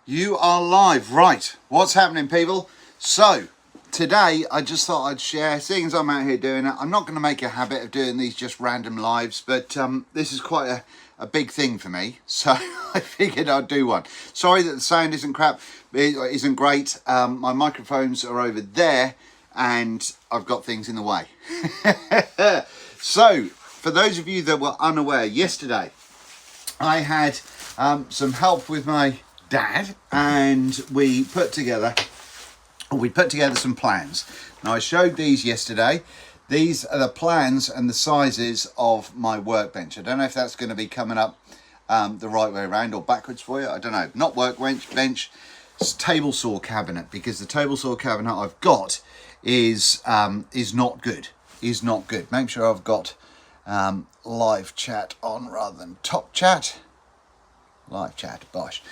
You are live, right? What's happening, people? So, today I just thought I'd share, seeing as I'm out here doing it, I'm not going to make a habit of doing these just random lives, but this is quite a big thing for me, so I figured I'd do one. Sorry that the sound isn't crap, it isn't great. My microphones are over there, and I've got things in the way. So, for those of you that were unaware, yesterday I had some help with my dad, and we put together some plans. Now, I showed these yesterday. These are the plans and the sizes of my workbench. I don't know if that's going to be coming up the right way around or backwards for you. I don't know. Not workbench, bench, it's table saw cabinet, because the table saw cabinet I've got is not good. Is not good. Make sure I've got live chat on rather than top chat. Live chat, bosh.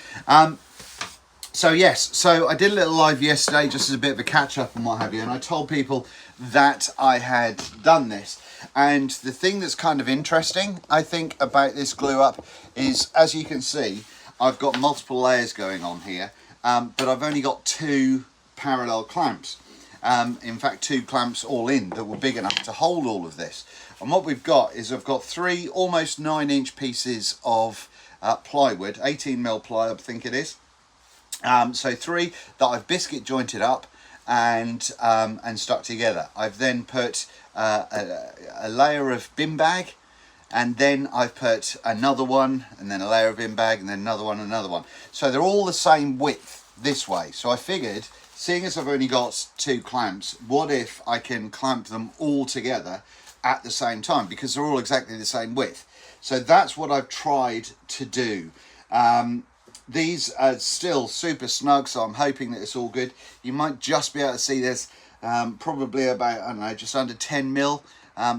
So yes, so I did a little live yesterday just as a bit of a catch up and what have you, and I told people that I had done this. And the thing that's kind of interesting, I think, about this glue up is, as you can see, I've got multiple layers going on here, but I've only got 2 parallel clamps. In fact, 2 clamps all in that were big enough to hold all of this. And what we've got is I've got 3 almost 9-inch pieces of plywood, 18mm ply I think it is. So 3 that I've biscuit jointed up and stuck together. I've then put a layer of bin bag, and then I've put another one, and then a layer of bin bag, and then another one, another one. So they're all the same width this way. So I figured, seeing as I've only got 2 clamps, what if I can clamp them all together at the same time, because they're all exactly the same width. So that's what I've tried to do. These are still super snug, so I'm hoping that it's all good. You might just be able to see there's probably about, I don't know, just under 10mm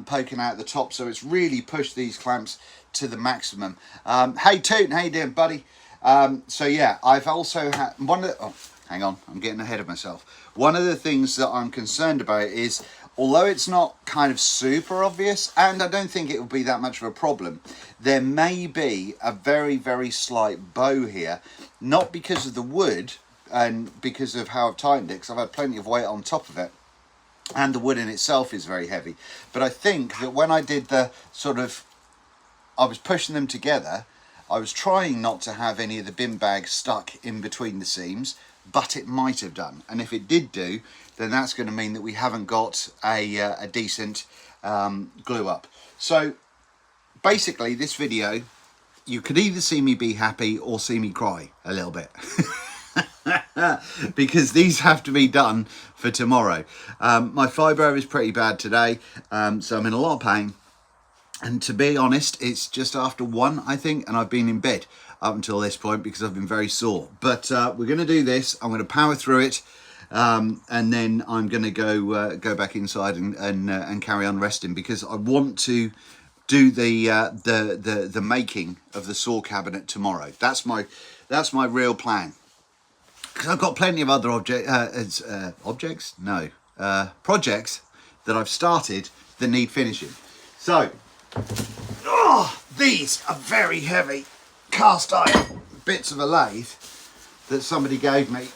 poking out the top, so it's really pushed these clamps to the maximum. Hey Toot, how you doing, buddy? So yeah, I've also had one of the, oh, hang on, I'm getting ahead of myself. One of the things that I'm concerned about is, although it's not kind of super obvious, and I don't think it will be that much of a problem, there may be a very, very slight bow here, not because of the wood and because of how I've tightened it, because I've had plenty of weight on top of it, and the wood in itself is very heavy. But I think that when I did the sort of, I was pushing them together, I was trying not to have any of the bin bags stuck in between the seams, but it might have done. And if it did do, then that's going to mean that we haven't got a decent glue up. So basically, this video, you could either see me be happy or see me cry a little bit. Because these have to be done for tomorrow. My fibro is pretty bad today, so I'm in a lot of pain. And to be honest, it's just after 1, I think, and I've been in bed up until this point because I've been very sore. But we're going to do this. I'm going to power through it. And then I'm going to go back inside and carry on resting, because I want to do the making of the saw cabinet tomorrow. That's my real plan, because I've got plenty of other projects that I've started that need finishing. So these are very heavy cast iron bits of a lathe that somebody gave me.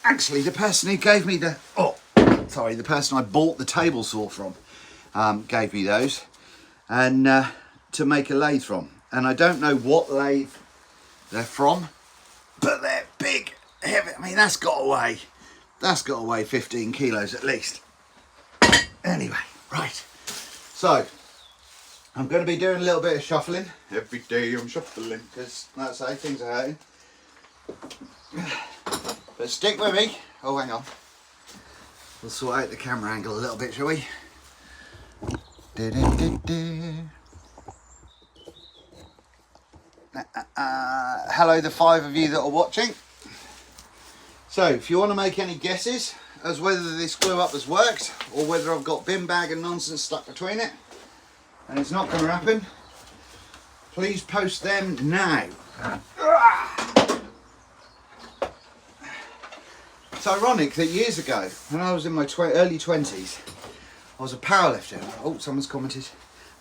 Actually, the person who gave me the person I bought the table saw from gave me those, and to make a lathe from. And I don't know what lathe they're from, but they're big, heavy. I mean, that's got to weigh 15 kilos at least. Anyway, right. So I'm going to be doing a little bit of shuffling. Every day I'm shuffling, because that's how things are hurting. But stick with me. Oh, hang on. We'll sort out the camera angle a little bit, shall we? Hello, the 5 of you that are watching. So, if you want to make any guesses as whether this glue up has worked, or whether I've got bin bag and nonsense stuck between it, and it's not going to happen, please post them now. It's ironic that years ago, when I was in my early 20s, I was a powerlifter. Oh, someone's commented.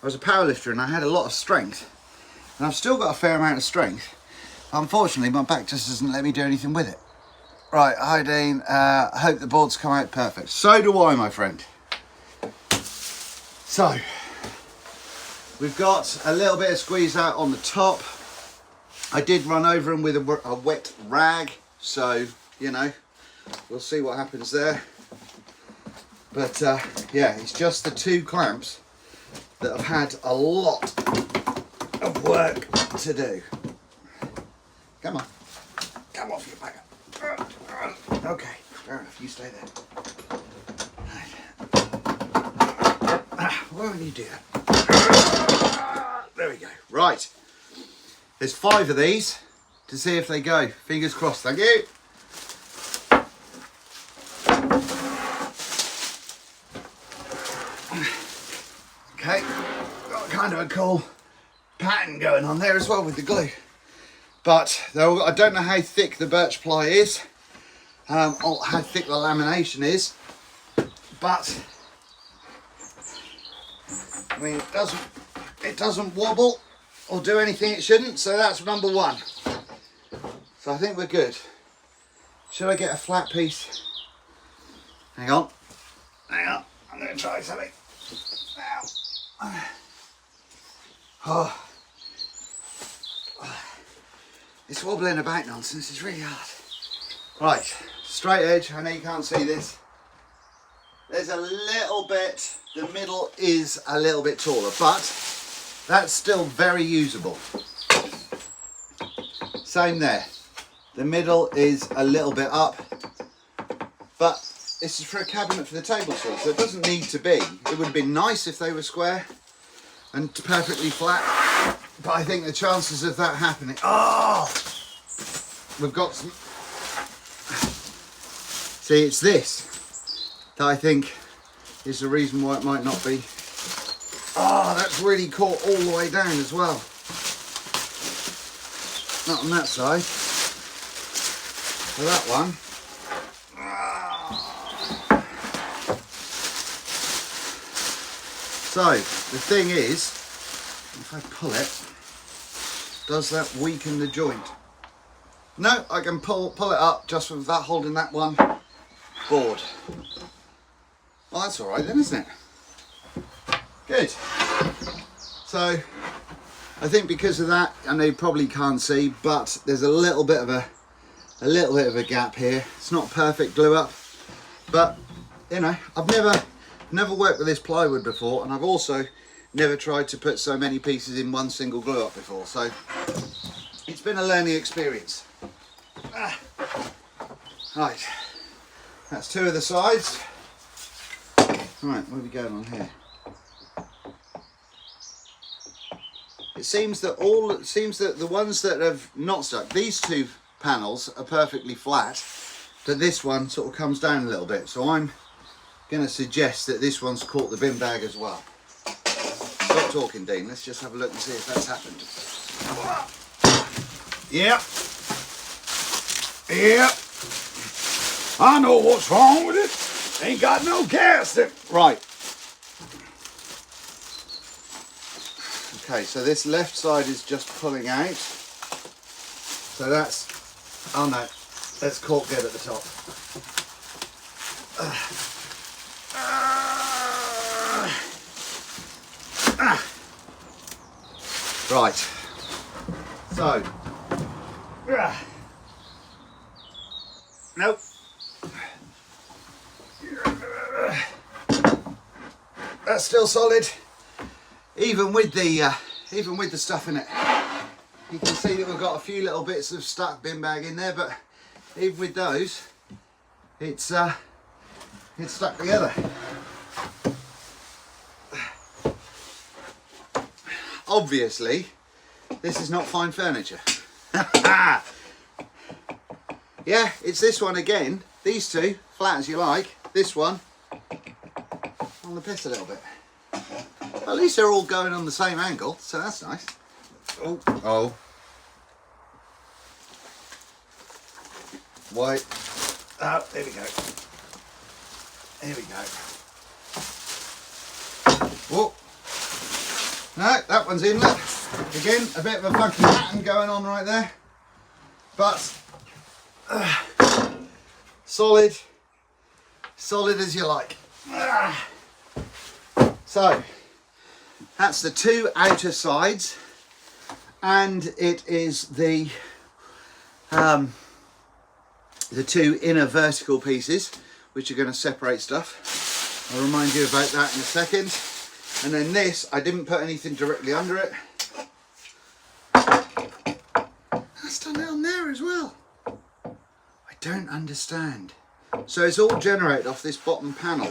I was a powerlifter and I had a lot of strength. And I've still got a fair amount of strength. Unfortunately, my back just doesn't let me do anything with it. Right, hi Dean. I hope the boards come out perfect. So do I, my friend. So, we've got a little bit of squeeze out on the top. I did run over them with a wet rag, so, you know, we'll see what happens there. But, yeah, it's just the two clamps that have had a lot of work to do. Come on. Come off your back. Okay, fair enough, you stay there. Why would you do that? There we go. Right. There's 5 of these to see if they go. Fingers crossed. Thank you. Okay. Got kind of a cool pattern going on there as well with the glue. But I don't know how thick the birch ply is. Or how thick the lamination is. But I mean, it doesn't wobble or do anything it shouldn't, so that's number 1. So I think we're good. Should I get a flat piece? Hang on, I'm going to try something. Now. Oh. It's wobbling about nonsense, it's really hard. Right, straight edge, I know you can't see this. There's a little bit, the middle is a little bit taller, but that's still very usable. Same there. The middle is a little bit up, but this is for a cabinet for the table saw, so it doesn't need to be. It would have been nice if they were square and perfectly flat, but I think the chances of that happening... Oh! We've got some... See, it's this that I think is the reason why it might not be. Oh, that's really caught all the way down as well. Not on that side. For that one. So, the thing is, if I pull it, does that weaken the joint? No, I can pull it up just with that holding that one board. Well, that's all right then, isn't it? Good. So, I think because of that, I know you probably can't see, but there's a little bit of a gap here. It's not perfect glue up, but you know, I've never worked with this plywood before, and I've also never tried to put so many pieces in one single glue up before, so it's been a learning experience. Right, that's 2 of the sides. Right, what are we going on here? It seems that the ones that have not stuck, these 2 panels are perfectly flat, but this one sort of comes down a little bit, so I'm going to suggest that this one's caught the bin bag as well. Stop talking, Dean, let's just have a look and see if that's happened. Yep. Yep. I know what's wrong with it. Ain't got no gas. Right. Okay, so this left side is just pulling out. So that's, oh no, that's caught good at the top. Right. So. Nope. That's still solid, even with the stuff in it. You can see that we've got a few little bits of stuck bin bag in there, but even with those, it's stuck together. Obviously, this is not fine furniture. Yeah, it's this one again. These 2, flat as you like. This one, on the piss a little bit. At least they're all going on the same angle, so that's nice. Oh, oh. White. Oh, there we go. There we go. Whoa. No, that one's in. Look. Again, a bit of a funky pattern going on right there. but solid as you like. So that's the two outer sides, and it is the two inner vertical pieces which are going to separate stuff. I'll remind you about that in a second. And then this, I didn't put anything directly under it. That's done it on there as well. I don't understand. So it's all generated off this bottom panel,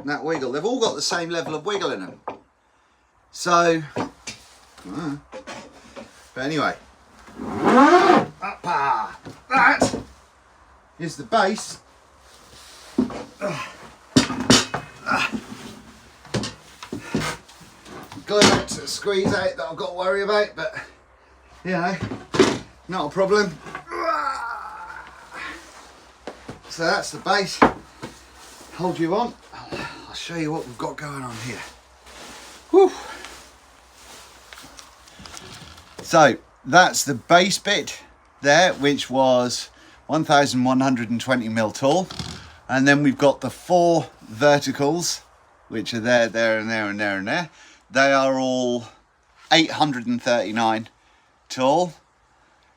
that wiggle. They've all got the same level of wiggle in them. So, but anyway, that is the base. Glue out to squeeze out that I've got to worry about, but you know, not a problem. So that's the base. Hold you on. I'll show you what we've got going on here. Whew. So that's the base bit there, which was 1,120mm tall, and then we've got the four verticals, which are there, there, and there, and there, and there. They are all 839 tall.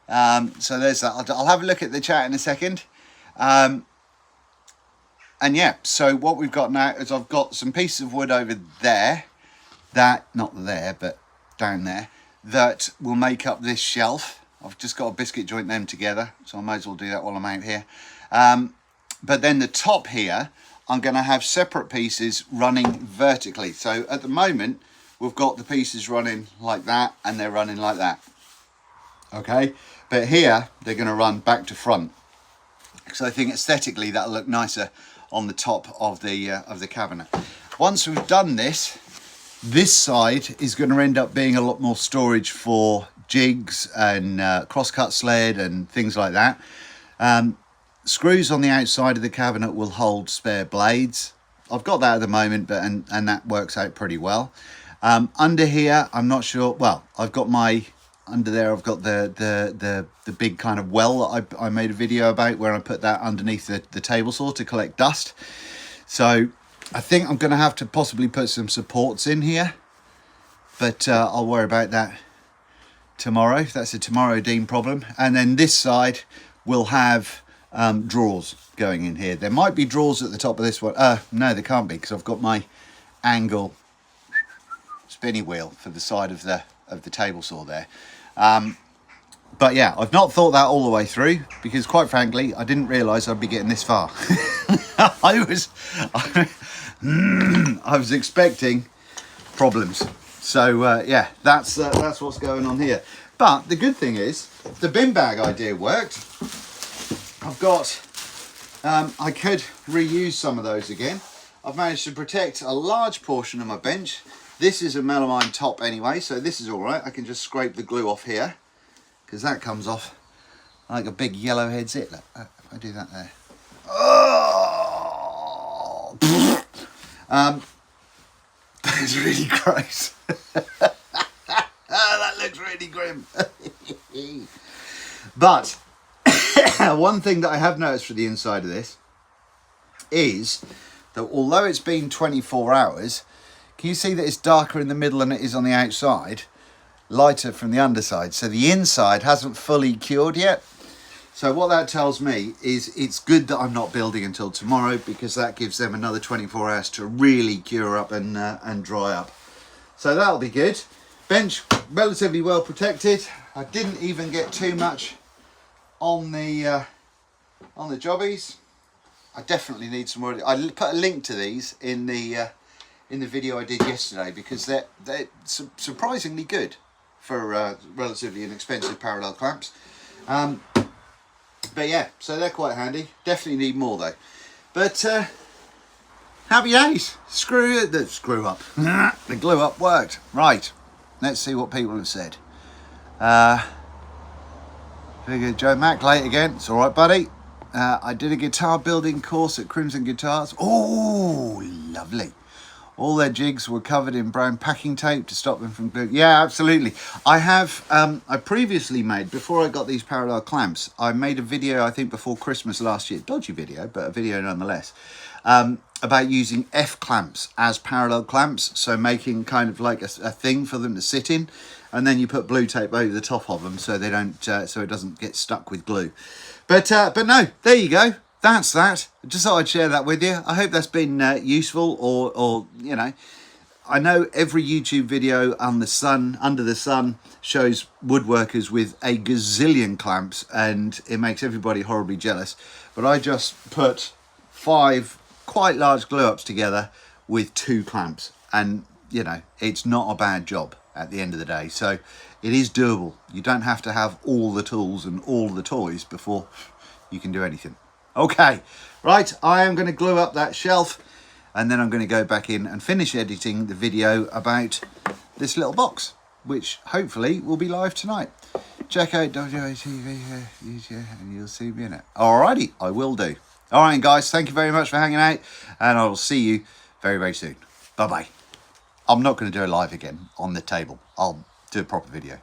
So there's that. I'll have a look at the chat in a second. And yeah, so what we've got now is I've got some pieces of wood over there, not there, but down there, that will make up this shelf. I've just got a biscuit joint them together, so I might as well do that while I'm out here. But then the top here, I'm going to have separate pieces running vertically. So at the moment, we've got the pieces running like that, and they're running like that. Okay, but here they're going to run back to front. So I think aesthetically that'll look nicer on the top of the cabinet. Once we've done this, this side is going to end up being a lot more storage for jigs and crosscut sled and things like that. Screws on the outside of the cabinet will hold spare blades. I've got that at the moment, but and that works out pretty well. Under here, I'm not sure. Well, I've got my under there. I've got the big kind of well that I made a video about, where I put that underneath the table saw to collect dust. So I think I'm going to have to possibly put some supports in here, but I'll worry about that tomorrow. That's a tomorrow Dean problem. And then this side will have drawers going in here. There might be drawers at the top of this one. No, there can't be, because I've got my angle spinny wheel for the side of the table saw there. But yeah, I've not thought that all the way through, because quite frankly I didn't realize I'd be getting this far. I was expecting problems. So yeah, that's what's going on here. But the good thing is the bin bag idea worked. I've got I could reuse some of those again. I've managed to protect a large portion of my bench. This is a melamine top anyway, so this is all right. I can just scrape the glue off here, because that comes off like a big yellow head zit. Look, if I do that there. Oh! That's really gross. That looks really grim. But one thing that I have noticed for the inside of this is that although it's been 24 hours, can you see that it's darker in the middle than it is on the outside? Lighter from the underside. So the inside hasn't fully cured yet. So what that tells me is it's good that I'm not building until tomorrow, because that gives them another 24 hours to really cure up and dry up. So that'll be good. Bench relatively well protected. I didn't even get too much on the jobbies. I definitely need some more. I put a link to these in the video I did yesterday, because they're surprisingly good for relatively inexpensive parallel clamps. But yeah, so they're quite handy. Definitely need more though. But happy days. Screw up. The glue up worked. Right, let's see what people have said. Figure Joe Mac late again. It's all right, buddy. I did a guitar building course at Crimson Guitars. Oh, lovely. All their jigs were covered in brown packing tape to stop them from glue. Yeah, absolutely. I have, I previously made, before I got these parallel clamps, I made a video, I think before Christmas last year, dodgy video, but a video nonetheless, about using F clamps as parallel clamps. So making kind of like a thing for them to sit in, and then you put blue tape over the top of them so they don't, so it doesn't get stuck with glue. But no, there you go. That's that. Just thought I'd share that with you. I hope that's been useful, or you know, I know every YouTube video under the sun shows woodworkers with a gazillion clamps, and it makes everybody horribly jealous. But I just put 5 quite large glue ups together with 2 clamps, and you know, it's not a bad job at the end of the day. So it is doable. You don't have to have all the tools and all the toys before you can do anything. Okay, right, I am going to glue up that shelf, and then I'm going to go back in and finish editing the video about this little box, which hopefully will be live tonight. Check out WATV and you'll see me in it. Alrighty, I will do. Alright guys, thank you very much for hanging out, and I will see you very, very soon. Bye-bye. I'm not going to do a live again on the table. I'll do a proper video.